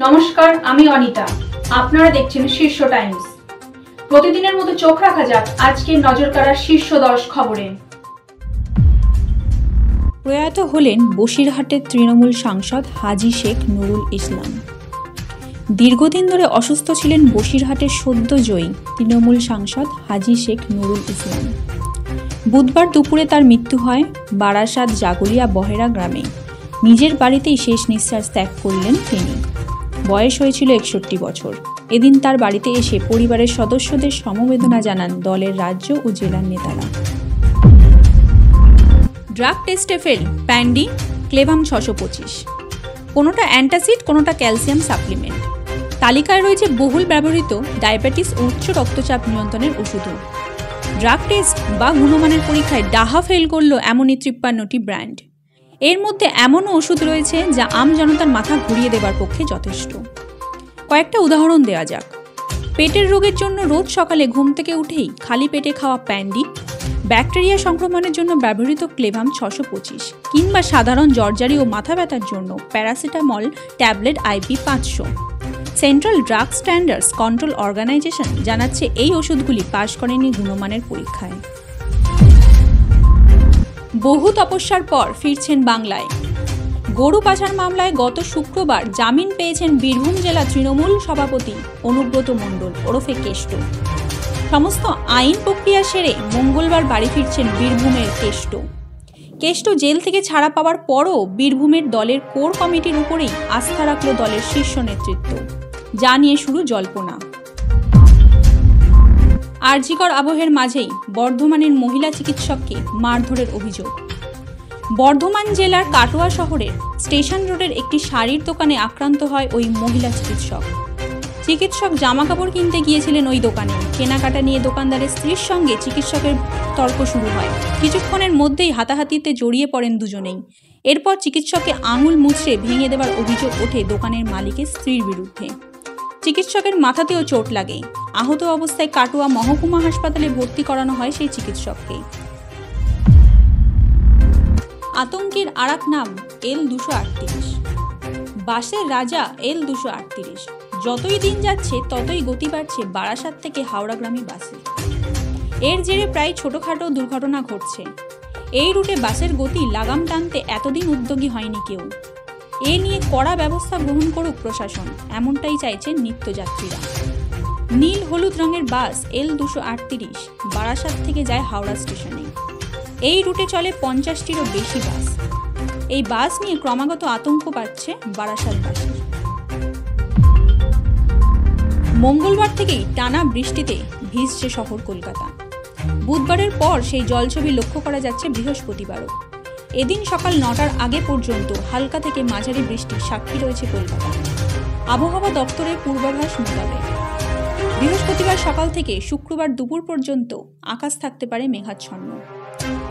নমস্কার, আমি অনিতা। আপনারা দেখছেন শীর্ষ টাইমস। প্রতিদিনের মতো চোখ রাখা যাক আজকের নজর কাড়ার শীর্ষ 10 খবরে। প্রয়াত হলেন বসিরহাটের তৃণমূল সাংসদ হাজী শেখ নুরুল ইসলাম। দীর্ঘদিন ধরে অসুস্থ ছিলেন বসিরহাটের সদ্যজয়ী তৃণমূল সাংসদ হাজী শেখ নুরুল ইসলাম। বুধবার দুপুরে তার মৃত্যু হয় বারাসাত জাগলিয়া বহেরা গ্রামে। নিজের বাড়িতেই শেষ নিঃশ্বাস ত্যাগ করলেন তিনি। বয়স হয়েছিল 61 বছর। এদিন তার বাড়িতে এসে পরিবারের সদস্যদের সমবেদনা জানান দলের রাজ্য ও জেলার নেতারা। ড্রাগ টেস্টে ফেল প্যান্ডি ক্লেভাম 625, কোনোটা অ্যান্টাসিড কোনোটা ক্যালসিয়াম সাপ্লিমেন্ট। তালিকায় রয়েছে বহুল ব্যবহৃত ডায়াবেটিস ও উচ্চ রক্তচাপ নিয়ন্ত্রণের ওষুধও। ড্রাগ টেস্ট বা গুণমানের পরীক্ষায় ডাহা ফেল করল এমনই 53টি ব্র্যান্ড। এর মধ্যে এমনও ওষুধ রয়েছে যা আম জনতার মাথা ঘুরিয়ে দেবার পক্ষে যথেষ্ট। কয়েকটা উদাহরণ দেওয়া যাক। পেটের রোগের জন্য রোজ সকালে ঘুম থেকে উঠেই খালি পেটে খাওয়া প্যান্ডি, ব্যাকটেরিয়া সংক্রমণের জন্য ব্যবহৃত ক্লেভাম 625, কিংবা সাধারণ জ্বরজারি ও মাথা ব্যথার জন্য paracetamol tablet IP 500। Central drug standards control organisation জানাচ্ছে এই ওষুধগুলি পাশ করেনি গুণমানের পরীক্ষায়। বহু তপস্যার পর ফিরছেন বাংলায়। গরু পাচার মামলায় গত শুক্রবার জামিন পেয়েছেন বীরভূম জেলা তৃণমূল সভাপতি অনুব্রত মণ্ডল ওরফে কেষ্ট। সমস্ত আইন প্রক্রিয়া সেরে মঙ্গলবার বাড়ি ফিরছেন বীরভূমের কেষ্ট জেল থেকে ছাড়া পাওয়ার পরও বীরভূমের দলের কোর কমিটির উপরেই আস্থা রাখল দলের শীর্ষ নেতৃত্ব, যা নিয়ে শুরু জল্পনা। আরজিকর আবহের মাঝেই বর্ধমানের মহিলা চিকিৎসককে মারধরের অভিযোগ। বর্ধমান জেলার কাটোয়া শহরের স্টেশন রোডের একটি শাড়ির দোকানে আক্রান্ত হয় ওই মহিলা চিকিৎসক জামাকাপড় কিনতে গিয়েছিলেন ওই দোকানে। কেনাকাটা নিয়ে দোকানদারের স্ত্রীর সঙ্গে চিকিৎসকের তর্ক শুরু হয়। কিছুক্ষণের মধ্যেই হাতাহাতিতে জড়িয়ে পড়েন দুজনেই। এরপর চিকিৎসককে আঙুল মুচড়ে ভেঙে দেওয়ার অভিযোগ ওঠে দোকানের মালিকের স্ত্রীর বিরুদ্ধে। চিকিৎসকের মাথাতেও চোট লাগে। আহত অবস্থায় কাটোয়া মহকুমা হাসপাতালে ভর্তি করানো হয় সেই চিকিৎসককে। আতঙ্কের আরেক নাম L238, বাসের রাজা L238। যতই দিন যাচ্ছে ততই গতি বাড়ছে বারাসাত থেকে হাওড়াগামী বাসে। এর জেরে প্রায় ছোটখাটো দুর্ঘটনা ঘটছে। এই রুটে বাসের গতি লাগাম টানতে এতদিন উদ্যোগী হয়নি কেউ। এ নিয়ে কড়া ব্যবস্থা গ্রহণ করুক প্রশাসন, এমনটাই চাইছেন নিত্যযাত্রীরা। নীল হলুদ রঙের বাস L238 বারাসাত থেকে যায় হাওড়া স্টেশনে। এই রুটে চলে 50টিরও বেশি বাস। এই বাস নিয়ে ক্রমাগত আতঙ্ক বাড়ছে বারাসাতবাসীর। মঙ্গলবার থেকেই টানা বৃষ্টিতে ভিজছে শহর কলকাতা। বুধবারের পর সেই জলছবি লক্ষ্য করা যাচ্ছে বৃহস্পতিবারও। এদিন সকাল 9টার আগে পর্যন্ত হালকা থেকে মাঝারি বৃষ্টির সাক্ষী রয়েছে কলকাতা। আবহাওয়া দপ্তরের পূর্বাভাস মোতাবেক বৃহস্পতিবার সকাল থেকে শুক্রবার দুপুর পর্যন্ত আকাশ থাকতে পারে মেঘাচ্ছন্ন।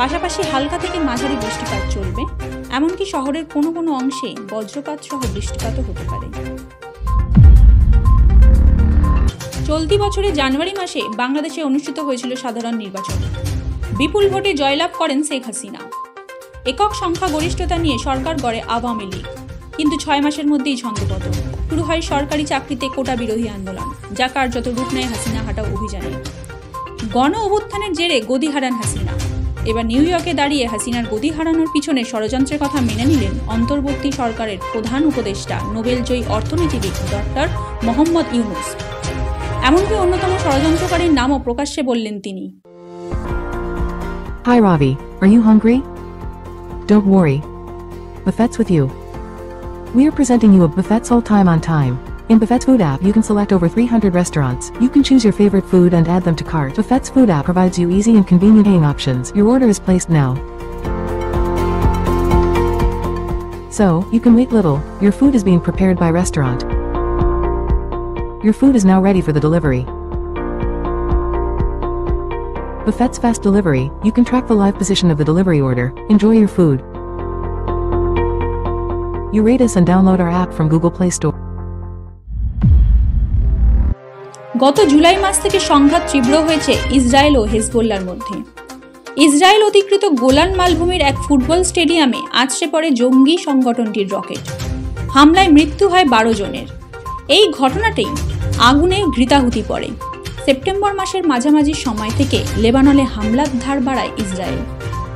পাশাপাশি হালকা থেকে মাঝারি বৃষ্টিপাত চলবে। এমনকি শহরের কোনো কোনো অংশে বজ্রপাত সহ বৃষ্টিপাতও হতে পারে। চলতি বছরে জানুয়ারি মাসে বাংলাদেশে অনুষ্ঠিত হয়েছিল সাধারণ নির্বাচন। বিপুল ভোটে জয়লাভ করেন শেখ হাসিনা। একক সংখ্যা গরিষ্ঠতা নিয়ে সরকার গড়ে আওয়ামী লীগ, কিন্তু 6 মাসের মধ্যেই ছন্দপতন। শুরু হয় সরকারি চাকরিতে কোটা বিরোধী আন্দোলন, যা কার্যত রূপ নেয় হাসিনা হাঁটাও অভিযানে। গণ অভ্যুত্থানের জেরে গদি হারান হাসিনা। এবার নিউ ইয়র্কে দাঁড়িয়ে হাসিনার গদি হারানোর পিছনে ষড়যন্ত্রের কথা মেনে নিলেন অন্তর্বর্তী সরকারের প্রধান উপদেষ্টা নোবেলজয়ী অর্থনীতিবিদ ডক্টর মোহাম্মদ ইউনুস। এমনকি অন্যতম ষড়যন্ত্রকারীর নামও প্রকাশ্যে বললেন তিনি। Hi Ravi, are you hungry? Don't worry. Buffet's with you. We are presenting you a Buffet's all time on time. In Buffet's food app you can select over 300 restaurants. You can choose your favorite food and add them to cart. Buffet's food app provides you easy and convenient paying options. Your order is placed now. So, you can wait little. Your food is being prepared by restaurant. Your food is now ready for the delivery. Buffet's fast delivery, you can track the live position of the delivery order. Enjoy your food. You rate us and download our app from Google Play Store. গত জুলাই মাস থেকে সংঘাত তীব্র হয়েছে Israel ও হেজবোল্লার মধ্যে। Israel অধিকৃত Golan মালভূমির এক football স্টেডিয়ামে আছড়ে পড়ে জঙ্গি সংগঠনটির রকেট। হামলায় মৃত্যু হয় 12 জনের। এই ঘটনাতেই আগুনে ঘৃতাহুতি পড়ে। সেপ্টেম্বর মাসের মাঝামাঝি সময় থেকে লেবাননে হামলার ধার বাড়ায় ইসরায়েল।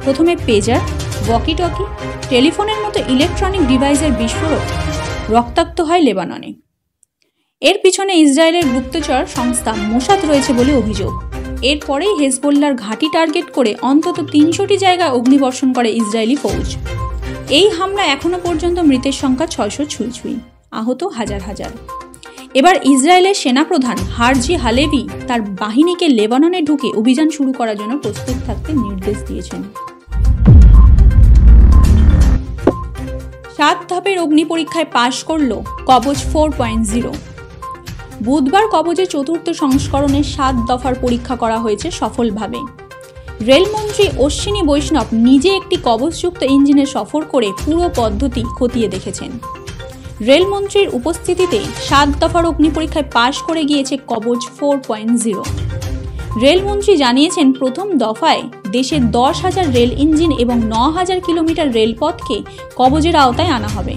প্রথমে পেজার, ওয়াকি টকি, টেলিফোনের মতো ইলেকট্রনিক ডিভাইসের বিস্ফোরক রক্তাক্ত হয় লেবাননে। এর পিছনে ইসরায়েলের গুপ্তচর সংস্থা মোসাদ রয়েছে বলে অভিযোগ। এরপরেই হেজবোল্লার ঘাঁটি টার্গেট করে অন্তত 300টি জায়গায় অগ্নিবর্ষণ করে ইসরায়েলি ফৌজ। এই হামলা এখনো পর্যন্ত মৃতের সংখ্যা 600 ছুঁই, আহত হাজার হাজার। এবার ইসরায়েলের সেনাপ্রধান হারজি হালেভি তার বাহিনীকে লেবাননে ঢুকে অভিযান শুরু করার জন্য প্রস্তুত থাকতে নির্দেশ দিয়েছেন। 7 ধাপের অগ্নি পরীক্ষায় পাশ করল কবচ 4.0। বুধবার কবচের চতুর্থ সংস্করণের 7 দফার পরীক্ষা করা হয়েছে সফলভাবে। রেলমন্ত্রী অশ্বিনী বৈষ্ণব নিজে একটি কবচযুক্ত ইঞ্জিনে সফর করে পুরো পদ্ধতি খতিয়ে দেখেছেন। রেলমন্ত্রীর উপস্থিতিতে 7 দফার অগ্নি পরীক্ষায় পাশ করে গিয়েছে কবচ 4.0। রেলমন্ত্রী জানিয়েছেন, প্রথম দফায় দেশে 10,000 রেল ইঞ্জিন এবং 9,000 কিলোমিটার রেলপথকে কবচের আওতায় আনা হবে।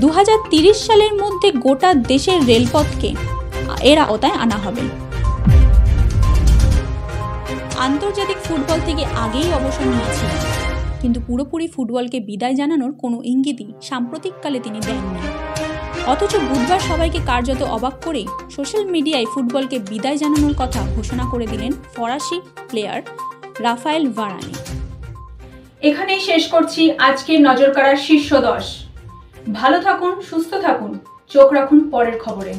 2030 সালের মধ্যে গোটা দেশের রেলপথকে এর আওতায় আনা হবে। আন্তর্জাতিক ফুটবল থেকে আগেই অবসর নিয়েছিলেন, কিন্তু পুরোপুরি ফুটবলকে বিদায় জানানোর কোনো ইঙ্গিতই সাম্প্রতিককালে তিনি দেননি। অথচ বুধবার সবাইকে কার্যত অবাক করে সোশ্যাল মিডিয়ায় ফুটবলকে বিদায় জানানোর কথা ঘোষণা করে দিলেন ফরাসি প্লেয়ার রাফায়েল ভারানে। এখানেই শেষ করছি আজকের নজর কাড়ার শীর্ষ 10। ভালো থাকুন, সুস্থ থাকুন, চোখ রাখুন পরের খবরে।